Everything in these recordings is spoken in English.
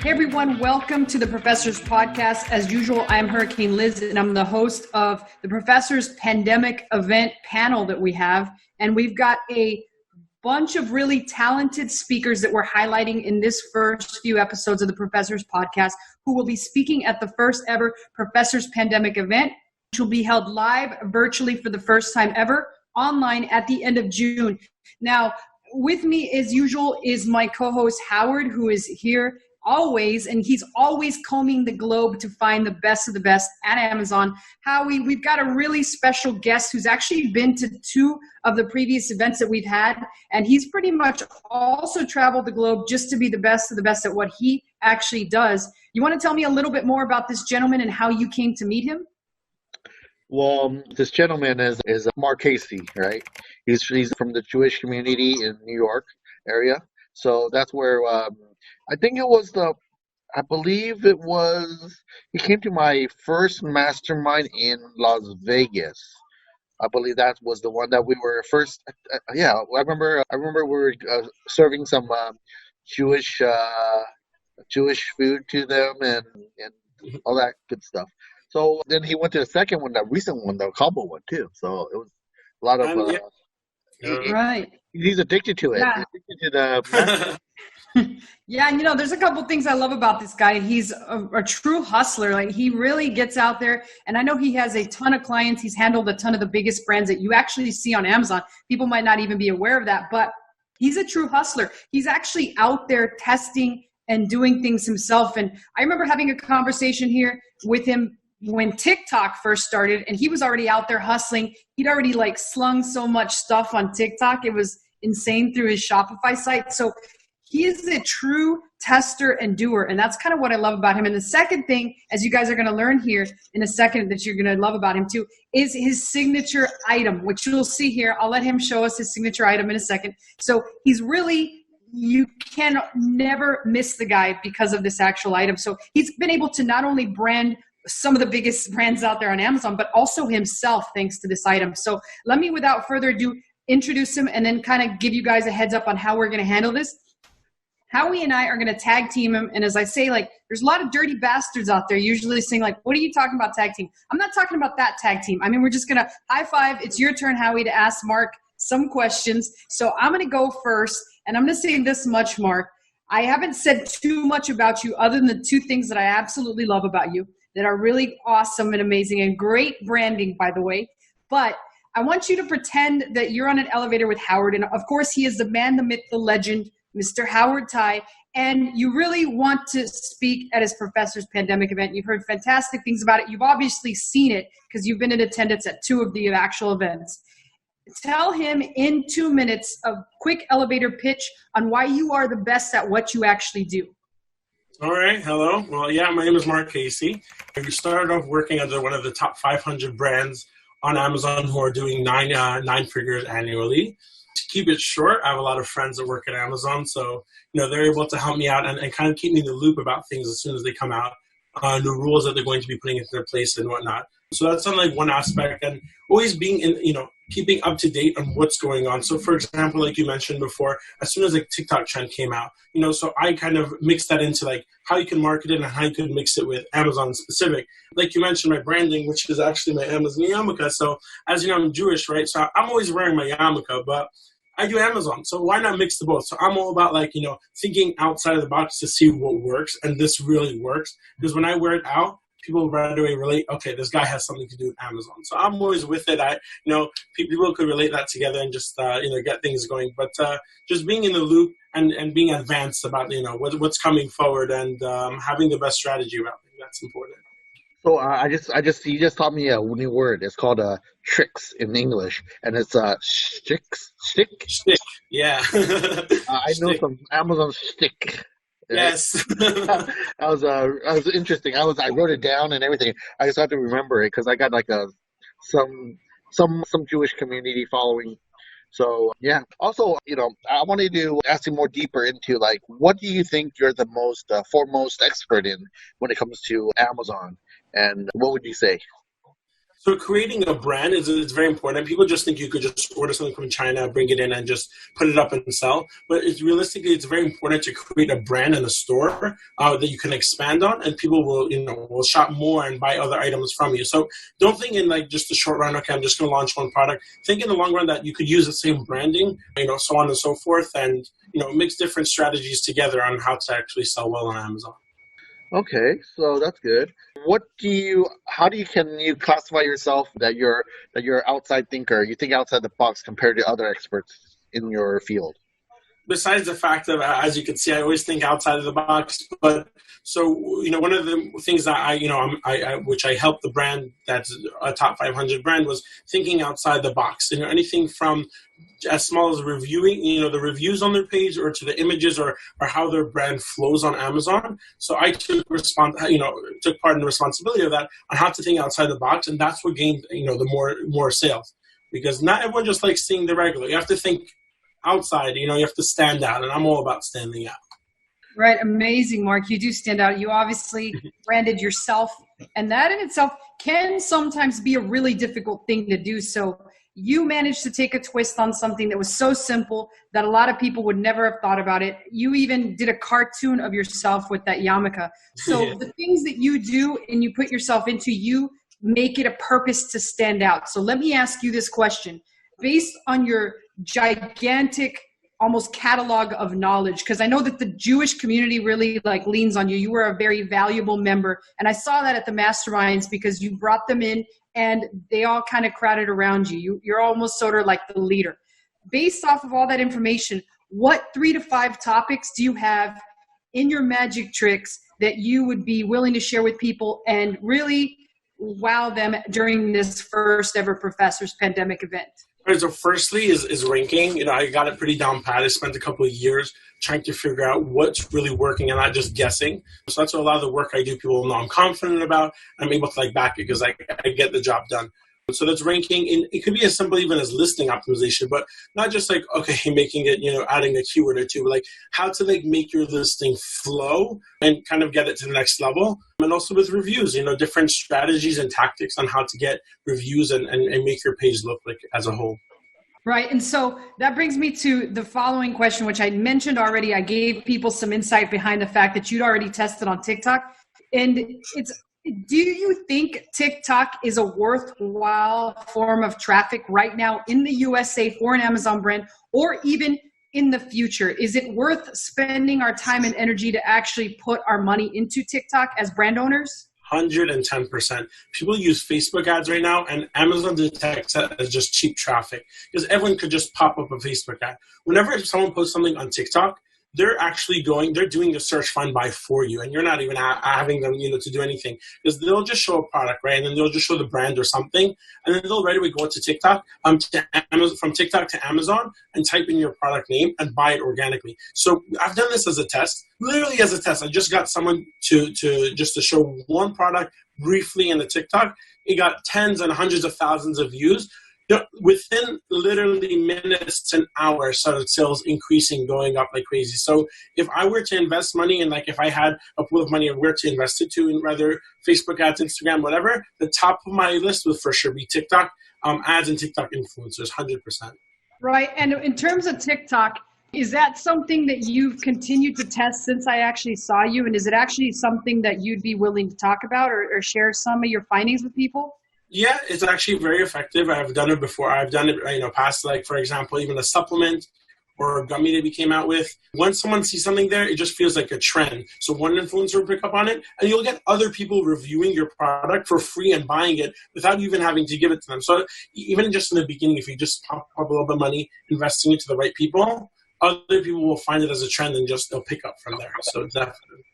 Hey everyone, welcome to the Professor's Podcast. As usual, I'm Hurricane Liz and I'm the host of the Professor's Pandemic Event panel that we have. And we've got a bunch of really talented speakers that we're highlighting in this first few episodes of the Professor's Podcast who will be speaking at the first ever Professor's Pandemic Event, which will be held live virtually for the first time ever online at the end of June. Now, with me as usual is my co-host Howard, who is here always, and he's always combing the globe to find the best of the best at Amazon. Howie, we've got a really special guest who's actually been to two of the previous events that we've had, and he's pretty much also traveled the globe just to be the best of the best at what he actually does. You want to tell me a little bit more about this gentleman and how you came to meet him? Well, this gentleman is Mark Casey, right? He's from the Jewish community in New York area. So that's where I believe it was, he came to my first mastermind in Las Vegas. I believe that was the one that we were first. Yeah, I remember we were serving some Jewish food to them and all that good stuff. So then he went to the second one, the recent one, the combo one too. So it was a lot of. Right. He's addicted to it. Yeah. He's addicted to the. Yeah, and there's a couple things I love about this guy. He's a true hustler. Like, he really gets out there, and I know he has a ton of clients. He's handled a ton of the biggest brands that you actually see on Amazon. People might not even be aware of that, but he's a true hustler. He's actually out there testing and doing things himself. And I remember having a conversation here with him when TikTok first started, and he was already out there hustling. He'd already slung so much stuff on TikTok. It was insane through his Shopify site. So he is a true tester and doer, and that's kind of what I love about him. And the second thing, as you guys are going to learn here in a second that you're going to love about him too, is his signature item, which you'll see here. I'll let him show us his signature item in a second. So he's really, you can never miss the guy because of this actual item. So he's been able to not only brand some of the biggest brands out there on Amazon, but also himself thanks to this item. So let me, without further ado, introduce him and then kind of give you guys a heads up on how we're going to handle this. Howie and I are going to tag team him. And as I say, there's a lot of dirty bastards out there usually saying, what are you talking about tag team? I'm not talking about that tag team. I mean, we're just going to high five. It's your turn, Howie, to ask Mark some questions. So I'm going to go first. And I'm going to say this much, Mark. I haven't said too much about you other than the two things that I absolutely love about you that are really awesome and amazing and great branding, by the way. But I want you to pretend that you're on an elevator with Howard. And of course, he is the man, the myth, the legend, Mr. Howard Tai, and you really want to speak at his Professor's Pandemic Event. You've heard fantastic things about it. You've obviously seen it because you've been in attendance at two of the actual events. Tell him in 2 minutes a quick elevator pitch on why you are the best at what you actually do. All right. Hello. Well, yeah, my name is Mark Casey. We started off working under one of the top 500 brands on Amazon who are doing nine figures annually. To keep it short, I have a lot of friends that work at Amazon, so they're able to help me out and kind of keep me in the loop about things as soon as they come out, new rules that they're going to be putting into their place and whatnot. So that's on one aspect, and always being in, keeping up to date on what's going on. So for example, like you mentioned before, as soon as TikTok trend came out, so I kind of mixed that into how you can market it and how you can mix it with Amazon specific. Like you mentioned, my branding, which is actually my Amazon yarmulke. So as you know, I'm Jewish, right? So I'm always wearing my yarmulke, but I do Amazon, so why not mix the both? So I'm all about thinking outside of the box to see what works, and this really works because when I wear it out, people right away relate. Okay, this guy has something to do with Amazon, so I'm always with it. People could relate that together and just get things going. But just being in the loop and being advanced about what's coming forward and having the best strategy about it, that's important. So you just taught me a new word. It's called tricks in English, and it's shtick. Yeah. I know some Amazon shtick. Right? Yes. That was interesting. I wrote it down and everything. I just have to remember it because I got some Jewish community following. So yeah. Also, I wanted to ask you more deeper into what do you think you're the most foremost expert in when it comes to Amazon, and what would you say? So creating a brand is very important. People just think you could just order something from China, bring it in, and just put it up and sell. But realistically, it's very important to create a brand in a store that you can expand on, and people will shop more and buy other items from you. So don't think in like just the short run. Okay, I'm just going to launch one product. Think in the long run that you could use the same branding, so on and so forth, and mix different strategies together on how to actually sell well on Amazon. Okay, so that's good. Can you classify yourself that you're outside thinker? You think outside the box compared to other experts in your field? Besides the fact that, as you can see, I always think outside of the box. But so, one of the things that which I helped the brand that's a top 500 brand was thinking outside the box. Anything from as small as reviewing, the reviews on their page, or to the images, or how their brand flows on Amazon. So I took part in the responsibility of that on how to think outside the box, and that's what gained the more sales, because not everyone just likes seeing the regular. You have to think outside, you have to stand out, and I'm all about standing out. Right. Amazing, Mark. You do stand out. You obviously branded yourself, and that in itself can sometimes be a really difficult thing to do. So you managed to take a twist on something that was so simple that a lot of people would never have thought about it. You even did a cartoon of yourself with that yarmulke. So the things that you do and you put yourself into, you make it a purpose to stand out. So let me ask you this question. Based on your gigantic almost catalog of knowledge, because I know that the Jewish community really leans on you. You were a very valuable member, and I saw that at the masterminds because you brought them in and they all kind of crowded around you. You're almost sort of like the leader. Based off of all that information, what 3 to 5 topics do you have in your magic tricks that you would be willing to share with people and really wow them during this first ever Professors Pandemic event? So firstly is ranking. I got it pretty down pat. I spent a couple of years trying to figure out what's really working and not just guessing. So that's what a lot of the work I do, people know I'm confident about. I'm able to back it because I get the job done. So that's ranking. And it could be as simple even as listing optimization, but not just making it, adding a keyword or two, but how to make your listing flow and kind of get it to the next level. And also with reviews, different strategies and tactics on how to get reviews and make your page look like as a whole. Right. And so that brings me to the following question, which I mentioned already. I gave people some insight behind the fact that you'd already tested on TikTok. And do you think TikTok is a worthwhile form of traffic right now in the USA for an Amazon brand, or even in the future? Is it worth spending our time and energy to actually put our money into TikTok as brand owners? 110%. People use Facebook ads right now, and Amazon detects that as just cheap traffic because everyone could just pop up a Facebook ad. Whenever someone posts something on TikTok, they're doing a search find by for you, and you're not even having them, to do anything, because they'll just show a product, right? And then they'll just show the brand or something, and then they'll right away go to TikTok, from TikTok to Amazon, and type in your product name and buy it organically. So I've done this as a test, literally as a test. I just got someone to show one product briefly in the TikTok. It got tens and hundreds of thousands of views. Within literally minutes to an hour, started sales increasing, going up like crazy. So if I were to invest money, and if I had a pool of money of where to invest it to, in whether Facebook ads, Instagram, whatever, the top of my list would for sure be TikTok ads and TikTok influencers, 100%. Right. And in terms of TikTok, is that something that you've continued to test since I actually saw you? And is it actually something that you'd be willing to talk about or share some of your findings with people? Yeah, it's actually very effective. I've done it before. I've done it, past, for example, even a supplement or a gummy that we came out with. Once someone sees something there, it just feels like a trend. So one influencer will pick up on it, and you'll get other people reviewing your product for free and buying it without even having to give it to them. So even just in the beginning, if you just pop up a little bit of money, investing it to the right people, other people will find it as a trend and they'll pick up from there. So definitely.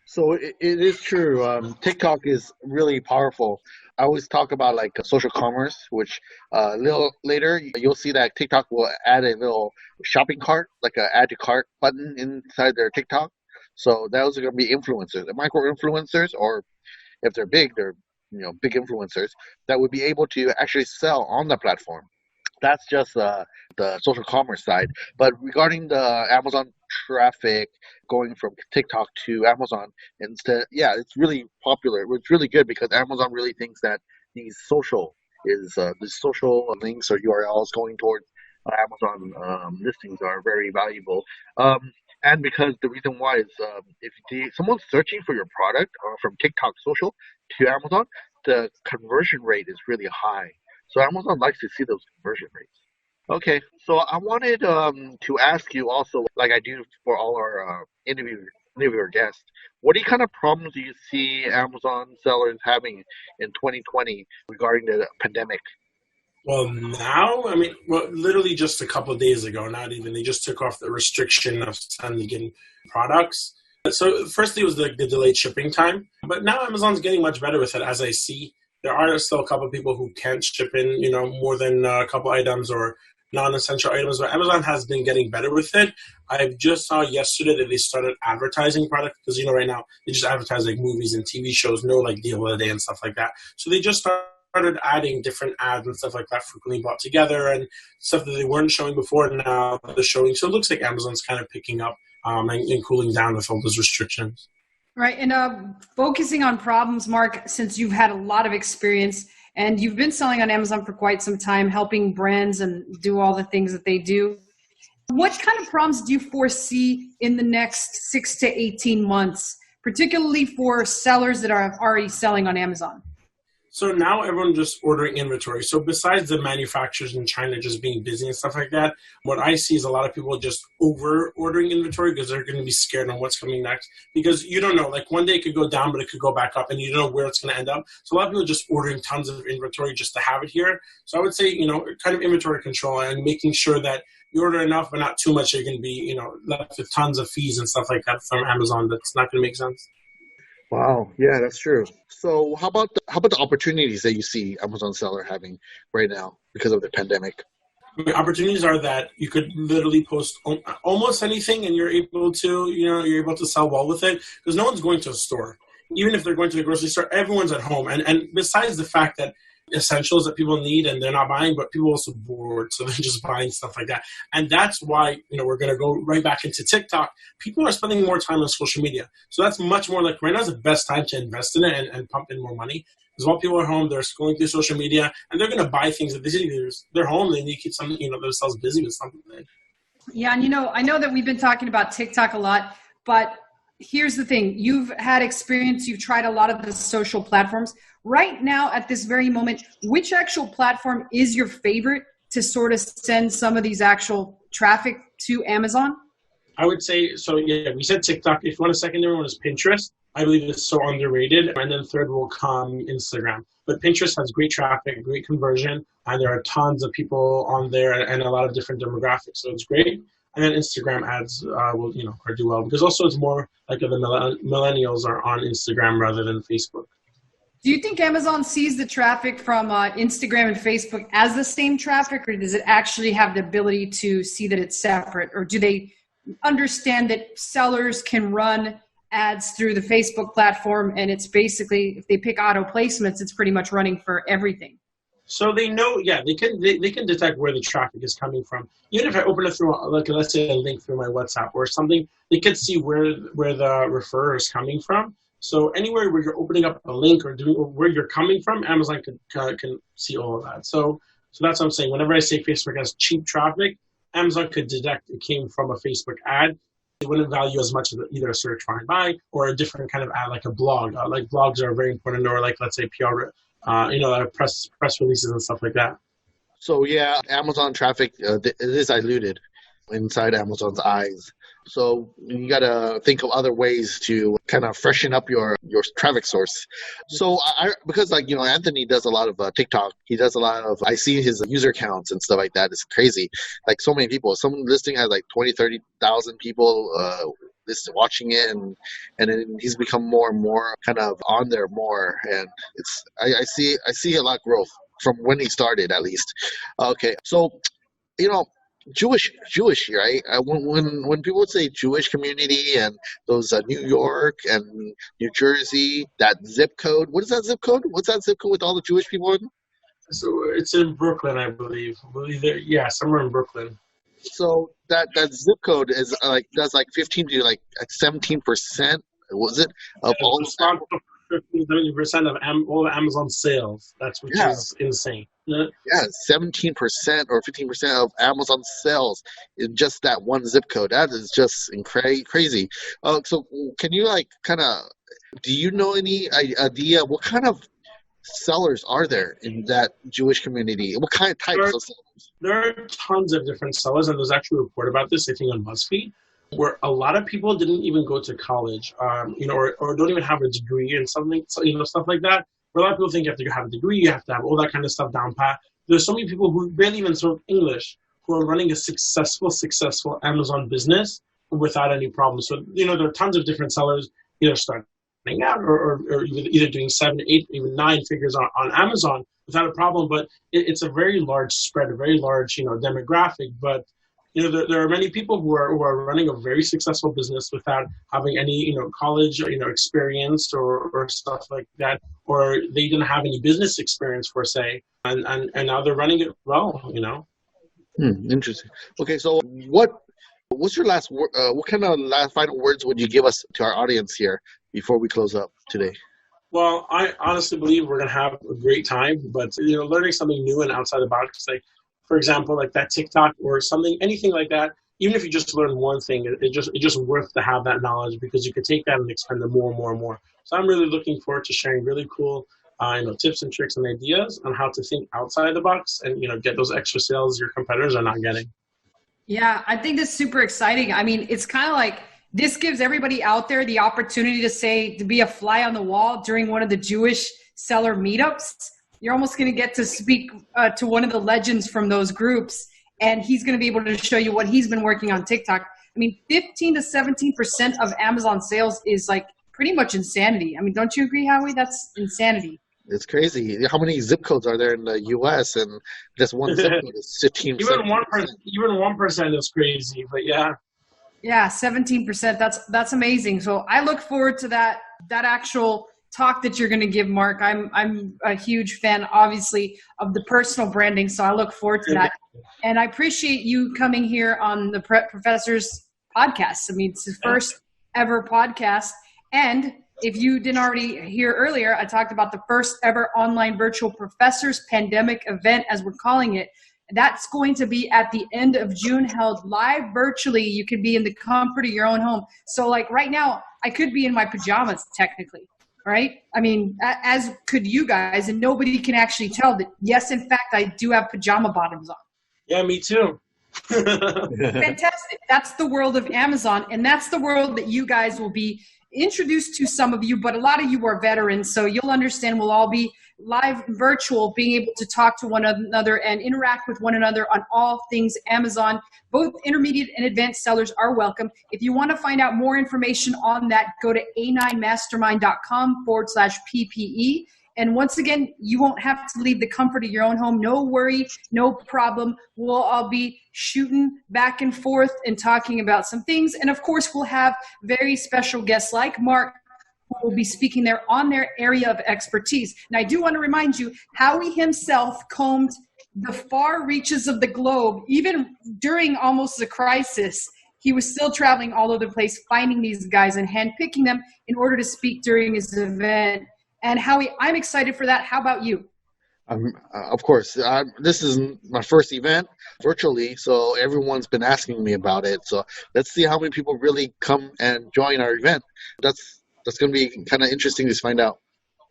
So it is true. TikTok is really powerful. I always talk about social commerce, which a little later you'll see that TikTok will add a little shopping cart, like a add to cart button inside their TikTok. So those are going to be influencers, the micro influencers, or if they're big, they're big influencers that would be able to actually sell on the platform. That's just the social commerce side. But regarding the Amazon traffic going from TikTok to Amazon instead, yeah, it's really popular. It's really good because Amazon really thinks that these social is the social links or URLs going towards Amazon listings are very valuable. Um, and because the reason why is if someone's searching for your product from TikTok social to Amazon, the conversion rate is really high. So Amazon likes to see those conversion rates. Okay, so I wanted to ask you also, like I do for all our interviewer guests, what kind of problems do you see Amazon sellers having in 2020 regarding the pandemic? Well, now, I mean, well, literally just a couple of days ago, not even, they just took off the restriction of sending in products. So, firstly, it was the delayed shipping time, but now Amazon's getting much better with it, as I see. There are still a couple of people who can't ship in, more than a couple items or non-essential items, but Amazon has been getting better with it. I just saw yesterday that they started advertising products because, right now they just advertise like movies and TV shows, no like deal of the day and stuff like that. So they just started adding different ads and stuff like that, frequently bought together and stuff that they weren't showing before, and now they're showing. So it looks like Amazon's kind of picking up and cooling down with all those restrictions. Right. And focusing on problems, Mark, since you've had a lot of experience and you've been selling on Amazon for quite some time, helping brands and do all the things that they do, what kind of problems do you foresee in the next 6 to 18 months, particularly for sellers that are already selling on Amazon? So now everyone's just ordering inventory. So besides the manufacturers in China just being busy and stuff like that, what I see is a lot of people just over ordering inventory because they're going to be scared on what's coming next. Because you don't know, like one day it could go down, but it could go back up and you don't know where it's going to end up. So a lot of people are just ordering tons of inventory just to have it here. So I would say, kind of inventory control and making sure that you order enough, but not too much. You're going to be, left with tons of fees and stuff like that from Amazon. That's not going to make sense. Wow, yeah, that's true. So how about the opportunities that you see Amazon seller having right now because of the pandemic? Opportunities are that you could literally post almost anything and you're able to sell well with it because no one's going to a store. Even if they're going to the grocery store, everyone's at home. And besides the fact that essentials that people need and they're not buying, but people are also bored, so they're just buying stuff like that. And that's why, we're going to go right back into TikTok. People are spending more time on social media. So that's much more like right now is the best time to invest in it and pump in more money. Because while people are home, they're scrolling through social media and they're going to buy things that they see. They're home, they need to keep something, themselves busy with something. Yeah, and I know that we've been talking about TikTok a lot, but here's the thing. You've had experience, you've tried a lot of the social platforms. Right now, at this very moment, which actual platform is your favorite to sort of send some of these actual traffic to Amazon? I would say, so yeah, we said TikTok. If you want a secondary one, is Pinterest. I believe it's so underrated. And then third will come Instagram. But Pinterest has great traffic, great conversion, and there are tons of people on there and a lot of different demographics. So it's great. And then Instagram ads will, are do well because also it's more like the millennials are on Instagram rather than Facebook. Do you think Amazon sees the traffic from Instagram and Facebook as the same traffic, or does it actually have the ability to see that it's separate? Or do they understand that sellers can run ads through the Facebook platform and it's basically, if they pick auto placements, it's pretty much running for everything? So they know, yeah, they can detect where the traffic is coming from. Even if I open it through, like let's say a link through my WhatsApp or something, they can see where the referrer is coming from. So anywhere where you're opening up a link or where you're coming from, Amazon can see all of that. So that's what I'm saying. Whenever I say Facebook has cheap traffic, Amazon could detect it came from a Facebook ad. It wouldn't value as much as either a search find by or a different kind of ad like a blog. Like blogs are very important, or like let's say PR, press releases and stuff like that. So yeah, Amazon traffic it is diluted inside Amazon's eyes. So you got to think of other ways to kind of freshen up your traffic source. So because Anthony does a lot of TikTok, he does a lot of, I see his user counts and stuff like that. It's crazy. Like so many people, some listing has like 20, 30,000 people watching it, and then he's become more and more kind of on there more. And I see a lot of growth from when he started, at least. Okay. So, Jewish, right? When people would say Jewish community and those New York and New Jersey, that zip code. What is that zip code? What's that zip code with all the Jewish people in? So it's in Brooklyn, I believe. Yeah, somewhere in Brooklyn. So that zip code is that's like 15 to like 17%. Was it of all? 70% of all of Amazon sales. Which is insane. Yeah, 17% or 15% of Amazon sales in just that one zip code. That is just crazy. So can you do you know any idea what kind of sellers are there in that Jewish community? What kind of types of sellers? There are tons of different sellers, and there's actually a report about this, I think, on BuzzFeed, where a lot of people didn't even go to college, or don't even have a degree in something, stuff like that. Where a lot of people think you have to have a degree, you have to have all that kind of stuff down pat. There's so many people who barely even spoke English who are running a successful Amazon business without any problems. So, there are tons of different sellers, either starting out or either doing 7, 8, even 9 figures on Amazon without a problem. But it's a very large spread, a very large, demographic. But there are many people who are running a very successful business without having any, college, experience or stuff like that, or they didn't have any business experience per se, and now they're running it well, Interesting. Okay, so what's your last word? What kind of final words would you give us to our audience here before we close up today? Well, I honestly believe we're gonna have a great time, but learning something new and outside the box, like, for example, like that TikTok or something, anything like that, even if you just learn one thing, it's just worth to have that knowledge, because you could take that and expand it more and more and more. So I'm really looking forward to sharing really cool, tips and tricks and ideas on how to think outside the box and, get those extra sales your competitors are not getting. Yeah, I think that's super exciting. I mean, it's kind of like this gives everybody out there the opportunity to be a fly on the wall during one of the Jewish seller meetups. You're almost going to get to speak to one of the legends from those groups, and he's going to be able to show you what he's been working on TikTok. I mean, 15 to 17% of Amazon sales is like pretty much insanity. I mean, don't you agree, Howie? That's insanity. It's crazy. How many zip codes are there in the U.S. and just one zip code is 15%? Even 1% is crazy, but yeah. Yeah, 17%. That's amazing. So I look forward to that actual talk that you're going to give, Mark. I'm a huge fan, obviously, of the personal branding, so I look forward to that. And I appreciate you coming here on the Professor's podcast. I mean, it's the first ever podcast. And if you didn't already hear earlier, I talked about the first ever online virtual Professor's pandemic event, as we're calling it. That's going to be at the end of June, held live virtually. You could be in the comfort of your own home. So like right now, I could be in my pajamas technically, right? I mean, as could you guys, and nobody can actually tell that, yes, in fact, I do have pajama bottoms on. Yeah, me too. Fantastic. That's the world of Amazon, and that's the world that you guys will be introduced to, some of you, but a lot of you are veterans, so you'll understand we'll all be live virtual, being able to talk to one another and interact with one another on all things Amazon. Both intermediate and advanced sellers are welcome. If you want to find out more information on that, go to a9mastermind.com/PPE. And once again, you won't have to leave the comfort of your own home. No worry, no problem. We'll all be shooting back and forth and talking about some things. And of course, we'll have very special guests like Mark, who will be speaking there on their area of expertise. And I do want to remind you, Howie himself combed the far reaches of the globe, even during almost the crisis. He was still traveling all over the place, finding these guys and handpicking them in order to speak during his event. And Howie, I'm excited for that. How about you? Of course. This is my first event virtually, so everyone's been asking me about it. So let's see how many people really come and join our event. That's going to be kind of interesting to find out.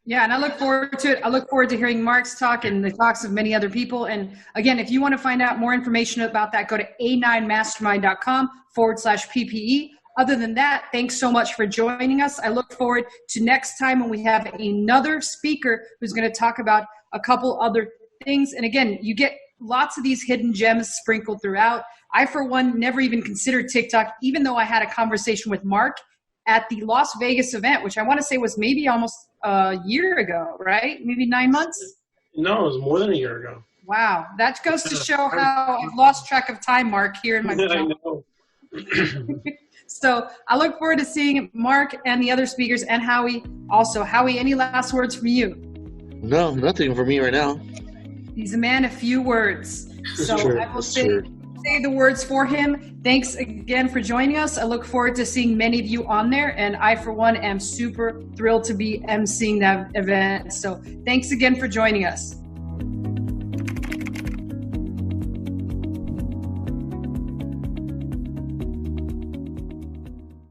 Yeah, and I look forward to it. I look forward to hearing Mark's talk and the talks of many other people. And again, if you want to find out more information about that, go to a9mastermind.com/PPE. Other than that, thanks so much for joining us. I look forward to next time when we have another speaker who's going to talk about a couple other things. And again, you get lots of these hidden gems sprinkled throughout. I, for one, never even considered TikTok, even though I had a conversation with Mark at the Las Vegas event, which I want to say was maybe almost a year ago, right? Maybe 9 months? No, it was more than a year ago. Wow. That goes to show how I've lost track of time, Mark, here in my I know. So I look forward to seeing Mark and the other speakers and Howie. Also, Howie, any last words from you? No, nothing for me right now. He's a man of few words. So I will say say the words for him. Thanks again for joining us. I look forward to seeing many of you on there. And I, for one, am super thrilled to be emceeing that event. So thanks again for joining us.